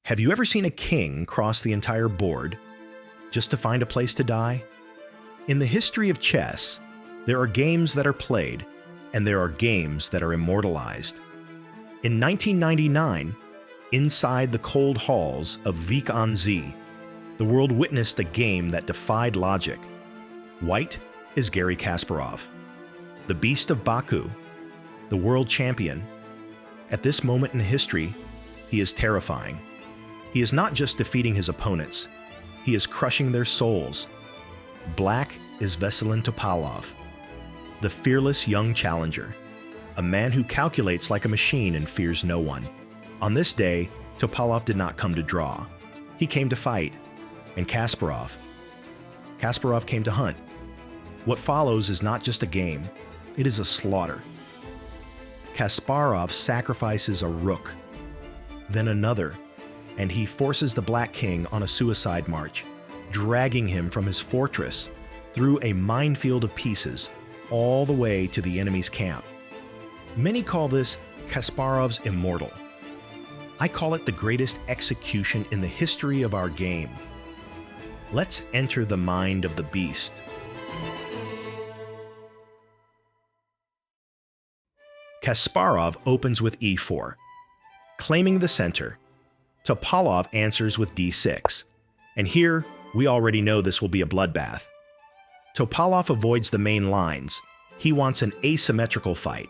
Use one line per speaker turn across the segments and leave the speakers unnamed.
Have you ever seen a king cross the entire board just to find a place to die? In the history of chess, there are games that are played, and there are games that are immortalized. In 1999, inside the cold halls of Wijk on Zee, the world witnessed a game that defied logic. White is Garry Kasparov, the Beast of Baku, the world champion. At this moment in history, he is terrifying. He is not just defeating his opponents, he is crushing their souls. Black is Veselin Topalov, the fearless young challenger, a man who calculates like a machine and fears no one. On this day, Topalov did not come to draw. He came to fight. And Kasparov came to hunt. What follows is not just a game, it is a slaughter. Kasparov sacrifices a rook, then another, and he forces the Black King on a suicide march, dragging him from his fortress through a minefield of pieces all the way to the enemy's camp. Many call this Kasparov's Immortal. I call it the greatest execution in the history of our game. Let's enter the mind of the beast. Kasparov opens with e4, claiming the center. Topalov answers with d6, and here we already know this will be a bloodbath. Topalov avoids the main lines. He wants an asymmetrical fight.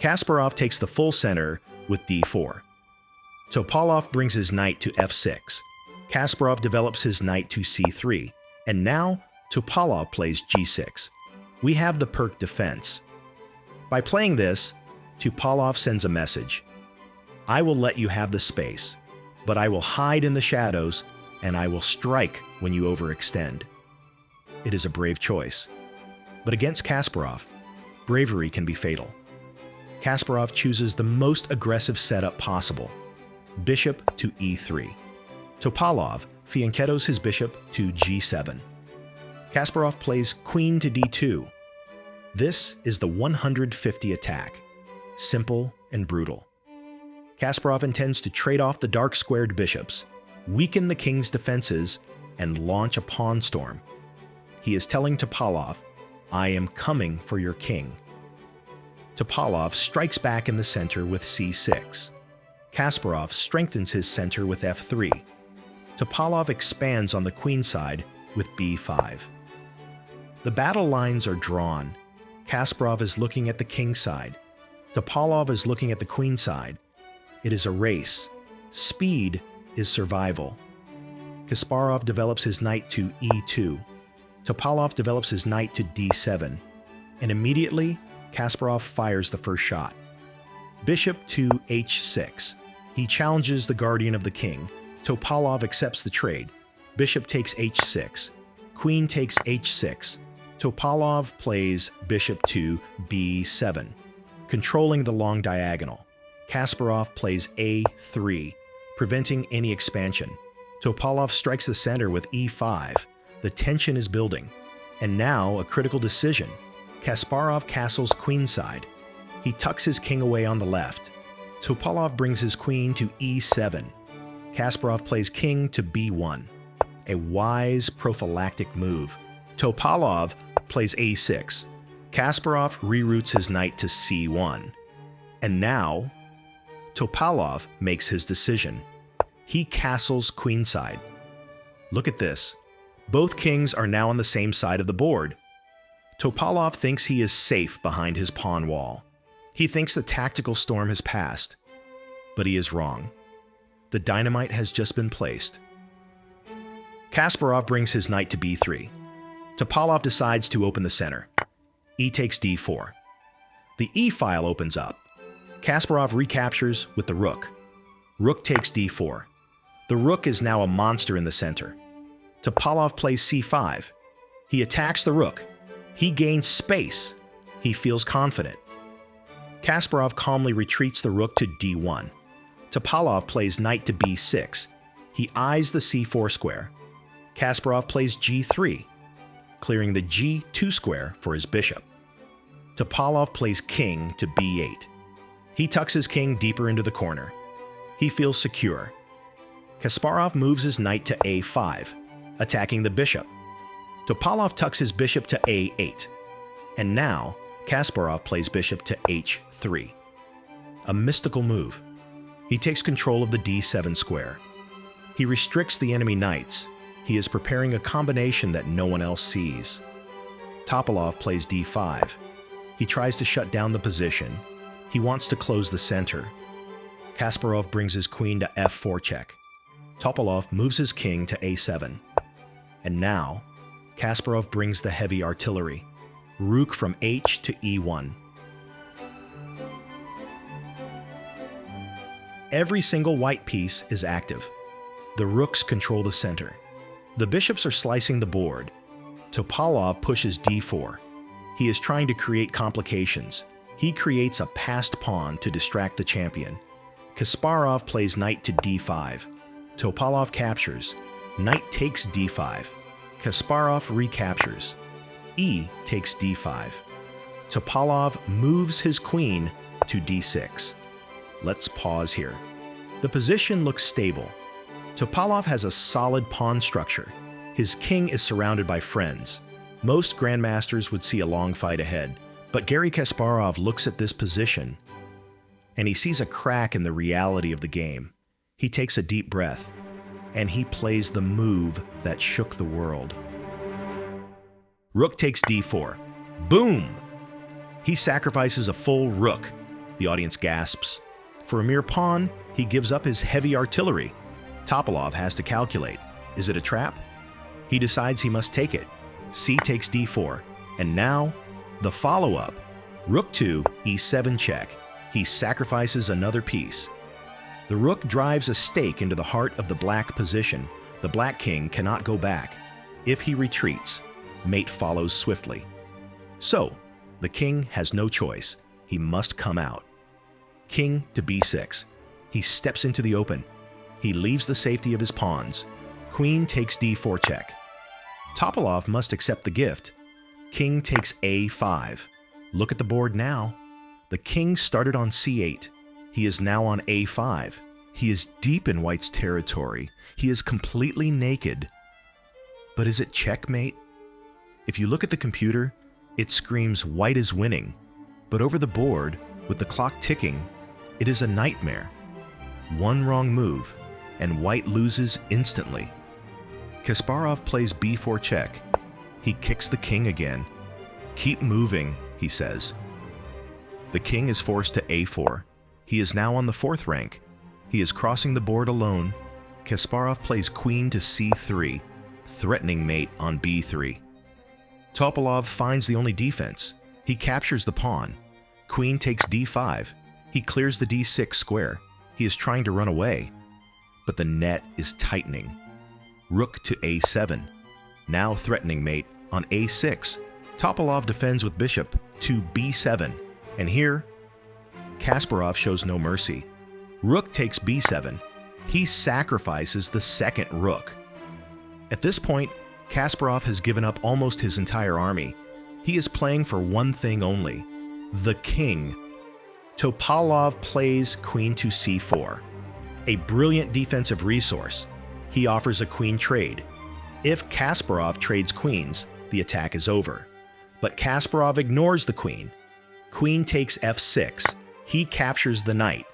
Kasparov takes the full center with d4. Topalov brings his knight to f6. Kasparov develops his knight to c3, and now Topalov plays g6. We have the Pirc defense. By playing this, Topalov sends a message. I will let you have the space, but I will hide in the shadows and I will strike when you overextend. It is a brave choice. But against Kasparov, bravery can be fatal. Kasparov chooses the most aggressive setup possible, bishop to e3. Topalov fianchettos his bishop to g7. Kasparov plays queen to d2. This is the 150 attack, simple and brutal. Kasparov intends to trade off the dark squared bishops, weaken the king's defenses, and launch a pawn storm. He is telling Topalov, I am coming for your king. Topalov strikes back in the center with c6. Kasparov strengthens his center with f3. Topalov expands on the queen side with b5. The battle lines are drawn. Kasparov is looking at the king side. Topalov is looking at the queen side. It is a race. Speed is survival. Kasparov develops his knight to e2. Topalov develops his knight to d7. And immediately, Kasparov fires the first shot. Bishop to h6. He challenges the guardian of the king. Topalov accepts the trade. Bishop takes h6. Queen takes h6. Topalov plays bishop to b7, controlling the long diagonal. Kasparov plays a3, preventing any expansion. Topalov strikes the center with e5. The tension is building. And now a critical decision. Kasparov castles queenside. He tucks his king away on the left. Topalov brings his queen to e7. Kasparov plays king to b1, a wise prophylactic move. Topalov plays a6. Kasparov reroutes his knight to c1. And now, Topalov makes his decision. He castles queenside. Look at this. Both kings are now on the same side of the board. Topalov thinks he is safe behind his pawn wall. He thinks the tactical storm has passed. But he is wrong. The dynamite has just been placed. Kasparov brings his knight to b3. Topalov decides to open the center. E takes d4. The e-file opens up. Kasparov recaptures with the rook. Rook takes d4. The rook is now a monster in the center. Topalov plays c5. He attacks the rook. He gains space. He feels confident. Kasparov calmly retreats the rook to d1. Topalov plays knight to b6. He eyes the c4 square. Kasparov plays g3, clearing the g2 square for his bishop. Topalov plays king to b8. He tucks his king deeper into the corner. He feels secure. Kasparov moves his knight to a5, attacking the bishop. Topalov tucks his bishop to a8. And now, Kasparov plays bishop to h3. A mystical move. He takes control of the d7 square. He restricts the enemy knights. He is preparing a combination that no one else sees. Topalov plays d5. He tries to shut down the position. He wants to close the center. Kasparov brings his queen to f4 check. Topalov moves his king to a7. And now, Kasparov brings the heavy artillery. Rook from h to e1. Every single white piece is active. The rooks control the center. The bishops are slicing the board. Topalov pushes d4. He is trying to create complications. He creates a passed pawn to distract the champion. Kasparov plays knight to d5. Topalov captures. Knight takes d5. Kasparov recaptures. E takes d5. Topalov moves his queen to d6. Let's pause here. The position looks stable. Topalov has a solid pawn structure. His king is surrounded by friends. Most grandmasters would see a long fight ahead, but Garry Kasparov looks at this position and he sees a crack in the reality of the game. He takes a deep breath and he plays the move that shook the world. Rook takes d4. Boom! He sacrifices a full rook. The audience gasps. For a mere pawn, he gives up his heavy artillery. Topalov has to calculate. Is it a trap? He decides he must take it. C takes d4. And now, the follow-up. Rook to e7 check. He sacrifices another piece. The rook drives a stake into the heart of the black position. The black king cannot go back. If he retreats, mate follows swiftly. So, the king has no choice. He must come out. King to b6. He steps into the open. He leaves the safety of his pawns. Queen takes d4 check. Topalov must accept the gift. King takes a5. Look at the board now. The king started on c8. He is now on a5. He is deep in white's territory. He is completely naked. But is it checkmate? If you look at the computer, it screams white is winning. But over the board, with the clock ticking, it is a nightmare. One wrong move, and white loses instantly. Kasparov plays b4 check. He kicks the king again. Keep moving, he says. The king is forced to a4. He is now on the 4th rank. He is crossing the board alone. Kasparov plays queen to c3, threatening mate on b3. Topalov finds the only defense. He captures the pawn. Queen takes d5. He clears the d6 square. He is trying to run away. But the net is tightening. Rook to a7. Now threatening mate on a6. Topalov defends with bishop to b7. And here, Kasparov shows no mercy. Rook takes b7. He sacrifices the second rook. At this point, Kasparov has given up almost his entire army. He is playing for one thing only, the king. Topalov plays queen to c4, a brilliant defensive resource. He offers a queen trade. If Kasparov trades queens, the attack is over. But Kasparov ignores the queen. Queen takes f6. He captures the knight.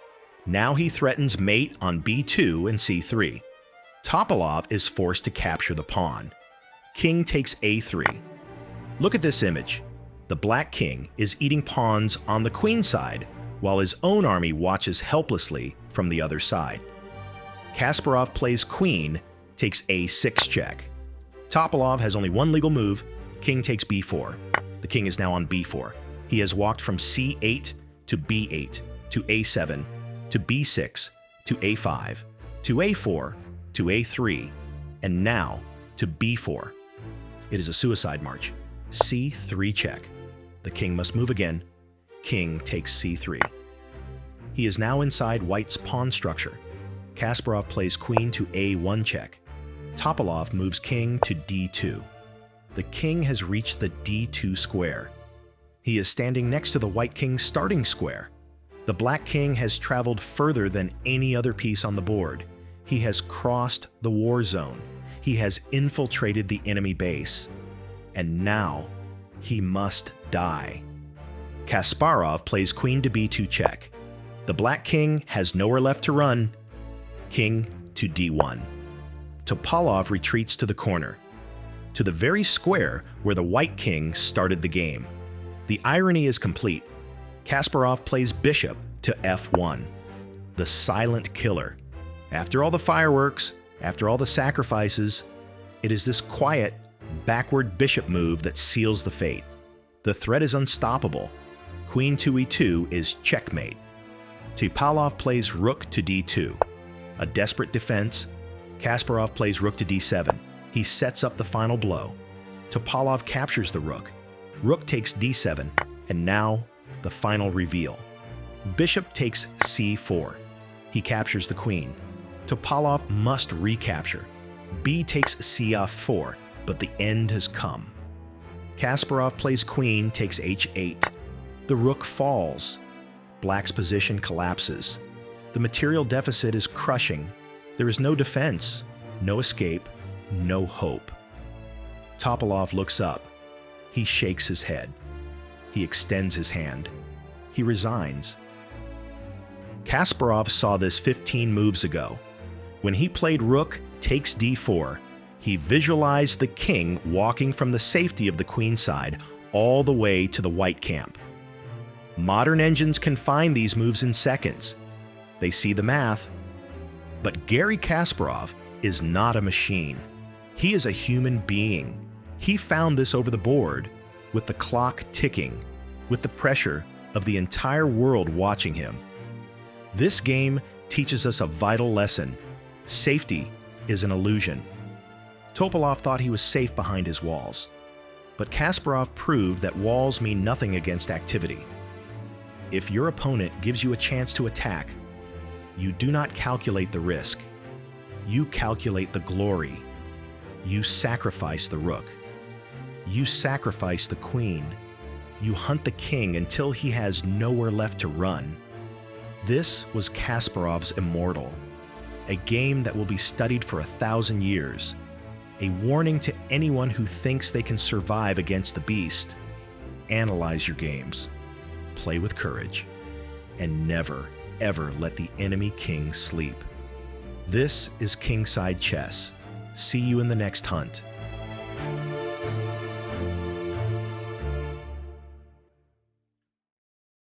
Now he threatens mate on b2 and c3. Topalov is forced to capture the pawn. King takes a3. Look at this image. The black king is eating pawns on the queen side, while his own army watches helplessly from the other side. Kasparov plays queen, takes a6 check. Topalov has only one legal move. King takes b4. The king is now on b4. He has walked from c8 to b8 to a7 to b6 to a5 to a4 to a3 and now to b4. It is a suicide march. c3 check. The king must move again. King takes c3. He is now inside white's pawn structure. Kasparov plays queen to a1 check. Topalov moves king to d2. The king has reached the d2 square. He is standing next to the white king's starting square. The black king has traveled further than any other piece on the board. He has crossed the war zone. He has infiltrated the enemy base. And now, he must die. Kasparov plays queen to b2 check. The black king has nowhere left to run. King to d1. Topalov retreats to the corner, to the very square where the white king started the game. The irony is complete. Kasparov plays bishop to f1, the silent killer. After all the fireworks, after all the sacrifices, it is this quiet, backward bishop move that seals the fate. The threat is unstoppable. Queen to e2 is checkmate. Topalov plays rook to d2, a desperate defense. Kasparov plays rook to d7. He sets up the final blow. Topalov captures the rook. Rook takes d7, and now the final reveal. Bishop takes c4. He captures the queen. Topalov must recapture. B takes c4, but the end has come. Kasparov plays queen takes h8. The rook falls. Black's position collapses. The material deficit is crushing. There is no defense, no escape, no hope. Topalov looks up. He shakes his head. He extends his hand. He resigns. Kasparov saw this 15 moves ago. When he played rook takes d4, he visualized the king walking from the safety of the queen side all the way to the white camp. Modern engines can find these moves in seconds. They see the math. But Garry Kasparov is not a machine. He is a human being. He found this over the board, with the clock ticking, with the pressure of the entire world watching him. This game teaches us a vital lesson. Safety is an illusion. Topalov thought he was safe behind his walls, but Kasparov proved that walls mean nothing against activity. If your opponent gives you a chance to attack, you do not calculate the risk. You calculate the glory. You sacrifice the rook. You sacrifice the queen. You hunt the king until he has nowhere left to run. This was Kasparov's Immortal, a game that will be studied for 1,000 years, a warning to anyone who thinks they can survive against the beast. Analyze your games, play with courage, and never, ever let the enemy king sleep. This is Kingside Chess. See you in the next hunt.